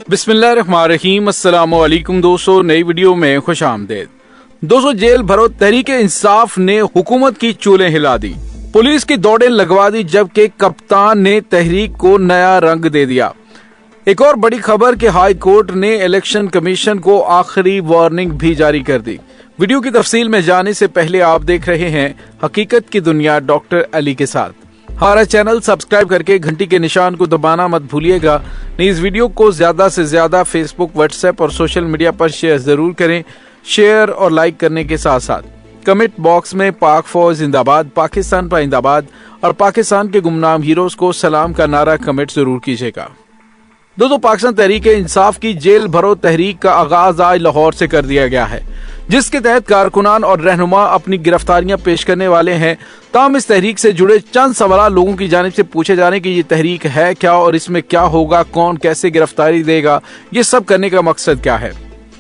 बिस्मिल्लाहिर्रहमानिर्रहीम। अस्सलाम वालेकुम दोस्तों, नई वीडियो में खुश आमदेद। दोस्तों, जेल भरो तहरीक इंसाफ ने हुकूमत की चूलें हिला दी, पुलिस की दौड़ें लगवा दी, जबकि कप्तान ने तहरीक को नया रंग दे दिया। एक और बड़ी खबर कि हाई कोर्ट ने इलेक्शन कमीशन को आखिरी वार्निंग भी जारी कर दी। वीडियो की तफसील में जाने से पहले आप देख रहे हैं हकीकत की दुनिया डॉक्टर अली के साथ। हमारा चैनल सब्सक्राइब करके घंटी के निशान को दबाना मत भूलिएगा। इस वीडियो को ज्यादा से ज्यादा फेसबुक, व्हाट्सएप और सोशल मीडिया पर शेयर जरूर करें। शेयर और लाइक करने के साथ साथ कमेंट बॉक्स में पाक फौज जिंदाबाद, पाकिस्तान पाइंदाबाद और पाकिस्तान के गुमनाम हीरोज को सलाम का नारा कमेंट जरूर कीजिएगा। दोस्तों, पाकिस्तान तहरीक इंसाफ की जेल भरो तहरीक का आगाज आज लाहौर से कर दिया गया है, जिसके तहत कारकुनान और रहनुमा अपनी गिरफ्तारियां पेश करने वाले हैं। ताहम इस तहरीक से जुड़े चंद सवाल लोगों की जानिब से पूछे जा रहे हैं कि ये तहरीक है क्या और इसमें क्या होगा, कौन कैसे गिरफ्तारी देगा, ये सब करने का मकसद क्या है।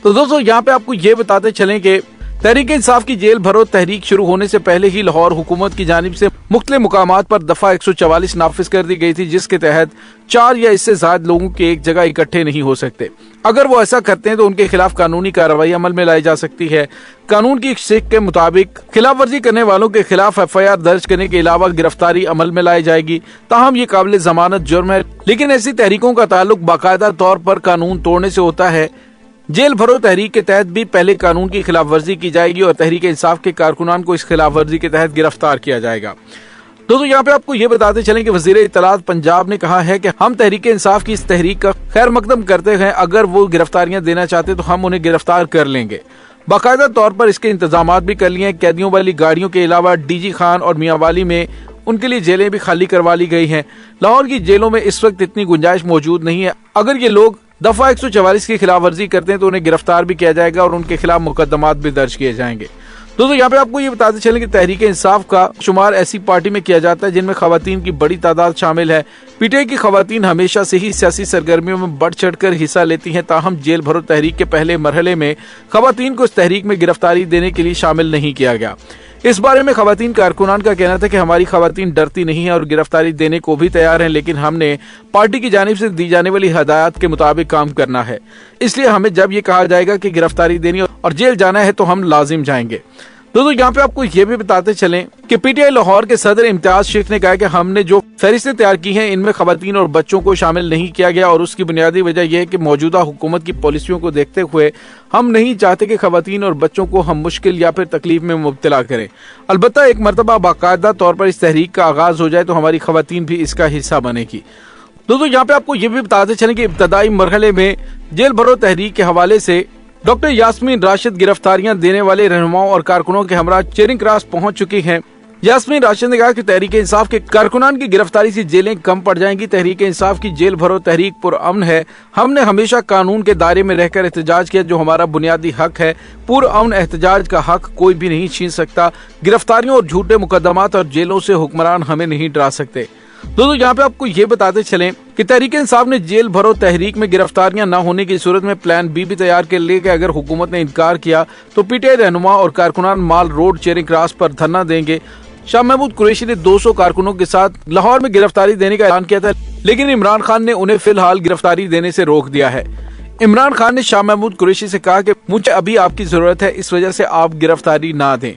तो दोस्तों, यहाँ पे आपको ये बताते चलें कि तहरीक इंसाफ की जेल भरो तहरीक शुरू होने से पहले ही लाहौर हुकूमत की जानिब से मुख्तलिफ मुकामात पर दफा 144 नाफिज कर दी गई थी, जिसके तहत 4 या इससे ज्यादा लोगों के एक जगह इकट्ठे नहीं हो सकते। अगर वो ऐसा करते हैं तो उनके खिलाफ कानूनी कार्रवाई अमल में लाई जा सकती है। कानून की शिक के मुताबिक खिलाफ वर्जी करने वालों के खिलाफ FIR दर्ज करने के अलावा गिरफ्तारी अमल में लाई जाएगी। ताहम ये काबिल जमानत जुर्म है, लेकिन ऐसी तहरीकों का ताल्लुक बाकायदा तौर पर कानून तोड़ने से होता है। जेल भरो तहरीक के तहत भी पहले कानून की खिलाफ वर्जी की जाएगी और तहरीक इंसाफ के कारकुनान को इस खिलाफ वर्जी के तहत गिरफ्तार किया जाएगा। दोस्तों, यहाँ पे आपको ये बताते चलें कि वजीर इत्तलात पंजाब ने कहा है कि हम तहरीक इंसाफ की इस तहरीक का खैर मकदम करते हैं। अगर वो गिरफ्तारियां देना चाहते तो हम उन्हें गिरफ्तार कर लेंगे। बाकायदा तौर पर इसके इंतजाम भी कर लिए हैं। कैदियों वाली गाड़ियों के अलावा DG खान और मियांवाली में उनके लिए जेलें भी खाली करवा ली गई हैं। लाहौर की जेलों में इस वक्त इतनी गुंजाइश मौजूद नहीं है। अगर ये लोग दफा 144 की खिलाफ वर्जी करते हैं तो उन्हें गिरफ्तार भी किया जाएगा और उनके खिलाफ मुकदमात भी दर्ज किए जाएंगे। दोस्तों, यहाँ पे आपको ये बताते चलें कि तहरीक इंसाफ का शुमार ऐसी पार्टी में किया जाता है जिनमें खवातीन की बड़ी तादाद शामिल है। PTI की खवातीन हमेशा से ही सियासी सरगर्मियों में बढ़ चढ़कर हिस्सा लेती हैं। ताहम जेल भरो तहरीक के पहले मरहले में खवातीन को इस तहरीक में गिरफ्तारी देने के लिए शामिल नहीं किया गया। इस बारे में खवातीन कारकुनान का कहना था कि हमारी खवातीन डरती नहीं है और गिरफ्तारी देने को भी तैयार हैं, लेकिन हमने पार्टी की जानिब से दी जाने वाली हदायत के मुताबिक काम करना है। इसलिए हमें जब ये कहा जाएगा कि गिरफ्तारी देनी और जेल जाना है तो हम लाजिम जाएंगे। दोस्तों, यहाँ पे आपको ये भी बताते चलें कि PTI लाहौर के सदर इम्तियाज शेख ने कहा कि हमने जो फहरिस्तें तैयार की हैं इनमें खवातीन और बच्चों को शामिल नहीं किया गया और उसकी बुनियादी वजह यह है कि मौजूदा हुकूमत की पॉलिसियों को देखते हुए हम नहीं चाहते कि खवातीन और बच्चों को हम मुश्किल या फिर तकलीफ में मुब्तला करें। अलबत्ता एक मरतबा बाकायदा तौर पर इस तहरीक का आगाज हो जाए तो हमारी खवातीन भी इसका हिस्सा बनेगी। दोस्तों, यहाँ पे आपको ये भी बताते चलें कि इब्तदाई मरहले में जेल भरो तहरीक के हवाले से डॉक्टर यास्मीन राशिद गिरफ्तारियां देने वाले रहनुमाओं और कारकुनों के हमरा चेरिंग क्रॉस पहुंच चुकी हैं। यास्मीन राशिद ने कहा कि तहरीक इंसाफ के कारकुनान की गिरफ्तारी से जेलें कम पड़ जाएंगी। तहरीक इंसाफ की जेल भरो तहरीक पुरअमन है। हमने हमेशा कानून के दायरे में रहकर एहतजाज किया, जो हमारा बुनियादी हक है। पुरअमन एहतजाज का हक कोई भी नहीं छीन सकता। गिरफ्तारियों और झूठे मुकदमात और जेलों से हुक्मरान हमें नहीं डरा सकते। दोस्तों, यहाँ पे आपको ये बताते चलें कि तहरीक इंसाफ ने जेल भरो तहरीक में गिरफ्तारियां न होने की सूरत में प्लान B भी तैयार कर लिया कि अगर हुकूमत ने इनकार किया तो PTI रहनुमा और कारकुनान माल रोड चेरिंग क्रॉस पर धरना देंगे। शाह महमूद कुरैशी ने 200 कारकुनों के साथ लाहौर में गिरफ्तारी देने का ऐलान किया था, लेकिन इमरान खान ने उन्हें फिलहाल गिरफ्तारी देने से रोक दिया है। इमरान खान ने शाह महमूद कुरैशी से कहा कि मुझे अभी आपकी जरूरत है, इस वजह से आप गिरफ्तारी ना दें।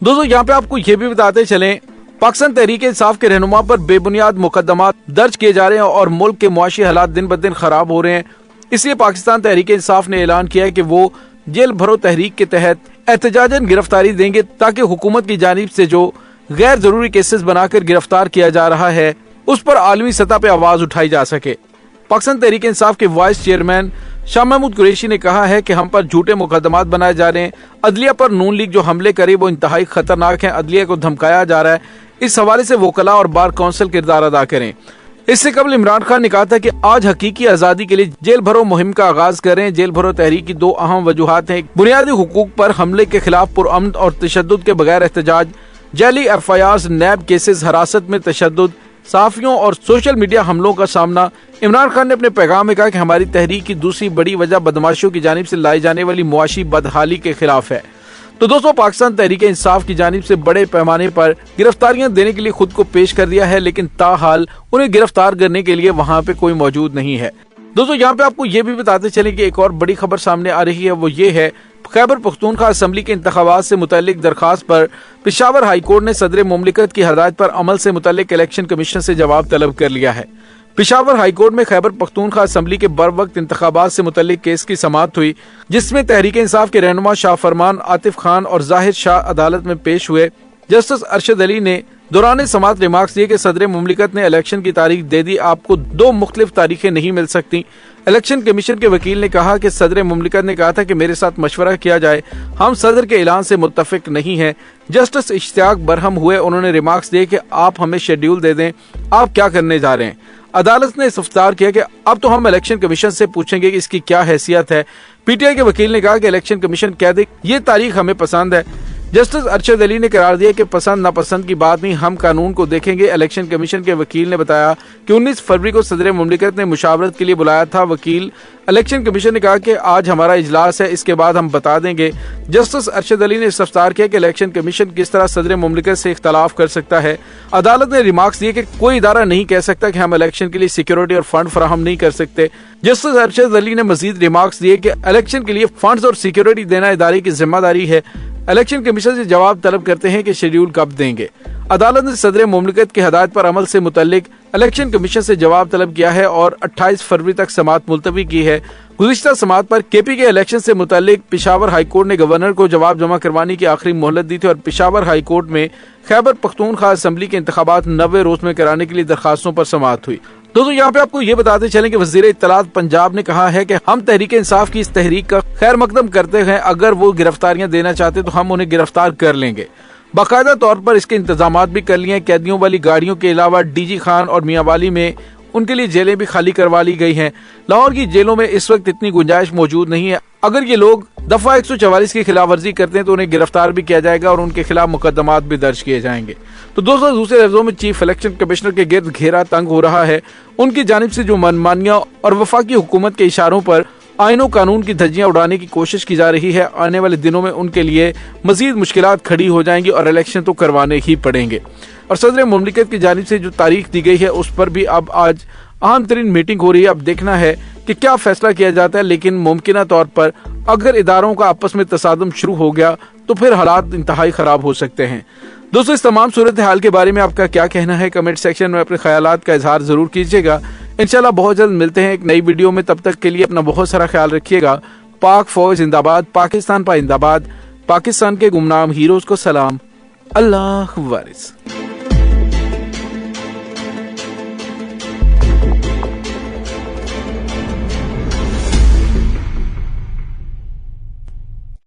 दोस्तों, यहाँ पे आपको ये भी बताते चलें पाकिस्तान तहरीक इंसाफ के रहनुमा पर बेबुनियाद मुकदमात दर्ज किए जा रहे हैं और मुल्क के मुआशी हालात दिन ब दिन खराब हो रहे हैं। इसलिए पाकिस्तान तहरीक इंसाफ ने ऐलान किया है कि वो जेल भरो तहरीक के तहत एहतजाजन गिरफ्तारी देंगे, ताकि हुकूमत की जानिब से जो गैर जरूरी केसेस बनाकर गिरफ्तार किया जा रहा है उस पर आलमी सतह पे आवाज उठाई जा सके। पाकिस्तान तहरीक इंसाफ के वाइस चेयरमैन शाह महमूद कुरैशी ने कहा है कि हम पर झूठे मुकदमात बनाए जा रहे हैं। अदलिया पर नून लीग जो हमले करे वो इंतहाई खतरनाक है। अदलिया को धमकाया जा रहा है। इस हवाले से वकला और बार काउंसिल किरदार अदा करें। इससे कबल इमरान खान ने कहा था कि आज हकीकी आजादी के लिए जेल भरो मुहिम का आगाज करें। जेल भरो तहरीक की 2 अहम वजूहात हैं: बुनियादी हुकूक पर हमले के खिलाफ पुरअमन और तशद्दुद के बगैर एहतजाज, जाली FIRs, नैब केसेस, हिरासत में तशद्दुद, सहाफियों और सोशल मीडिया हमलों का सामना। इमरान खान ने अपने पैगाम में कहा कि हमारी तहरीक की दूसरी बड़ी वजह बदमाशियों की जानिब से लाई जाने वाली मुआशी बदहाली के खिलाफ है। तो दोस्तों, पाकिस्तान तहरीक इंसाफ की जानिब से बड़े पैमाने पर गिरफ्तारियां देने के लिए खुद को पेश कर दिया है, लेकिन ताहाल उन्हें गिरफ्तार करने के लिए वहां पे कोई मौजूद नहीं है। दोस्तों यहाँ पे आपको ये भी बताते चलें कि एक और बड़ी खबर सामने आ रही है, वो ये है खैबर पख्तूनख्वा असम्बली के इंतखाबात से मुतल्लिक दरखास्त पर पेशावर हाई कोर्ट ने सदर मुमलिकत की हदायत पर अमल से मुतल्लिक इलेक्शन कमीशन से जवाब तलब कर लिया है। पेशावर हाई कोर्ट में खैबर पख्तूनख्वा असम्बली के बर वक्त इंतखाबात से मुतल्लिक केस की समाअत हुई, जिसमें तहरीक इंसाफ के रहनुमा शाह फरमान, आतिफ खान और जाहिर शाह अदालत में पेश हुए। जस्टिस अरशद अली ने दौरान समाअत रिमार्क्स दिए कि सदर मुमलिकत ने इलेक्शन की तारीख दे दी, आपको 2 मुख्तलिफ तारीखें नहीं मिल सकती। इलेक्शन कमीशन के वकील ने कहा कि सदर मुमलिकत ने कहा था कि मेरे साथ मशवरा किया जाए, हम सदर के ऐलान से मुत्तफिक नहीं हैं। जस्टिस इश्तियाक बरहम हुए, उन्होंने रिमार्क्स दिए कि आप हमें शेड्यूल दे दें, आप क्या करने जा रहे हैं। अदालत ने इस्तफसार किया कि अब तो हम इलेक्शन कमीशन से पूछेंगे कि इसकी क्या हैसियत है। पीटीआई के वकील ने कहा कि इलेक्शन कमीशन कह दे ये तारीख हमें पसंद है। जस्टिस अरशद अली ने करार दिया कि पसंद नापसंद की बात नहीं, हम कानून को देखेंगे। इलेक्शन कमीशन के वकील ने बताया कि 19 फरवरी को सदर मुमलिकत ने मुशावरत के लिए बुलाया था। वकील इलेक्शन कमीशन ने कहा कि आज हमारा इजलास है, इसके बाद हम बता देंगे। जस्टिस अरशद अली ने इस्तफसार किया कि इलेक्शन कमीशन किस तरह सदर मुमलिकत से इख्तलाफ कर सकता है। अदालत ने रिमार्क्स दिए कि कोई इदारा नहीं कह सकता कि हम इलेक्शन के लिए सिक्योरिटी और फंड फराहम नहीं कर सकते। जस्टिस अरशद अली ने मजीद रिमार्क्स दिए कि इलेक्शन के लिए फंड्स और सिक्योरिटी देना इदारे की जिम्मेदारी है। इलेक्शन कमीशन से जवाब तलब करते हैं कि शेड्यूल कब देंगे। अदालत ने सदर मुमलिकत की हदायत पर अमल से मुतल्लिक इलेक्शन कमीशन से जवाब तलब किया है और 28 फरवरी तक समाअत मुलतवी की है। गुज़िश्ता समाअत पर केपी के इलेक्शन से मुतल्लिक पेशावर हाई कोर्ट ने गवर्नर को जवाब जमा करवाने की आखिरी मोहलत दी थी और पेशावर हाई कोर्ट में खैबर पख्तूनख्वा असम्बली के इंतखाबात 90 रोज में कराने के लिए दरखास्तों पर समाअत हुई। दोस्तों यहाँ पे आपको ये बताते चलें कि वजीर इत्तलात पंजाब ने कहा है कि हम तहरीक इंसाफ की इस तहरीक का खैर मकदम करते हैं, अगर वो गिरफ्तारियां देना चाहते तो हम उन्हें गिरफ्तार कर लेंगे। बाकायदा तौर पर इसके इंतजामात भी कर लिए। कैदियों वाली गाड़ियों के अलावा डीजी खान और मियांवाली में उनके लिए जेलें भी खाली करवा ली गई हैं। लाहौर की जेलों में इस वक्त इतनी गुंजाइश मौजूद नहीं है। अगर ये लोग दफा 144 की खिलाफ वर्जी करते हैं तो उन्हें गिरफ्तार भी किया जाएगा और उनके खिलाफ मुकदमात भी दर्ज किए जाएंगे। तो दोस्तों दूसरे लफ्जों में चीफ इलेक्शन कमिश्नर के गिर्द घेरा तंग हो रहा है। उनकी जानिब से जो मनमानियां और वफाकी हुकूमत के इशारों पर आईन और कानून की धज्जियां उड़ाने की कोशिश की जा रही है, आने वाले दिनों में उनके लिए मजीद मुश्किलात खड़ी हो जाएंगी और इलेक्शन तो करवाने ही पड़ेंगे। और सदर मुमलिकत की जानिब से जो तारीख दी गई है उस पर भी अब आज अहम तरीन मीटिंग हो रही है। अब देखना है कि क्या फैसला किया जाता है, लेकिन मुमकिन तौर पर अगर इदारों का आपस में तसादम शुरू हो गया तो फिर हालात इंतहाई खराब हो सकते हैं। दोस्तों इस तमाम सूरत हाल के बारे में आपका क्या कहना है, कमेंट सेक्शन में अपने ख्यालात का इजहार जरूर कीजिएगा। इंशाल्लाह बहुत जल्द मिलते हैं एक नई वीडियो में, तब तक के लिए अपना बहुत सारा ख्याल रखिएगा। पाक फौज जिंदाबाद, पाकिस्तान पाइंदाबाद, पाकिस्तान के गुमनाम हीरोज को सलाम, अल्लाह वारिस।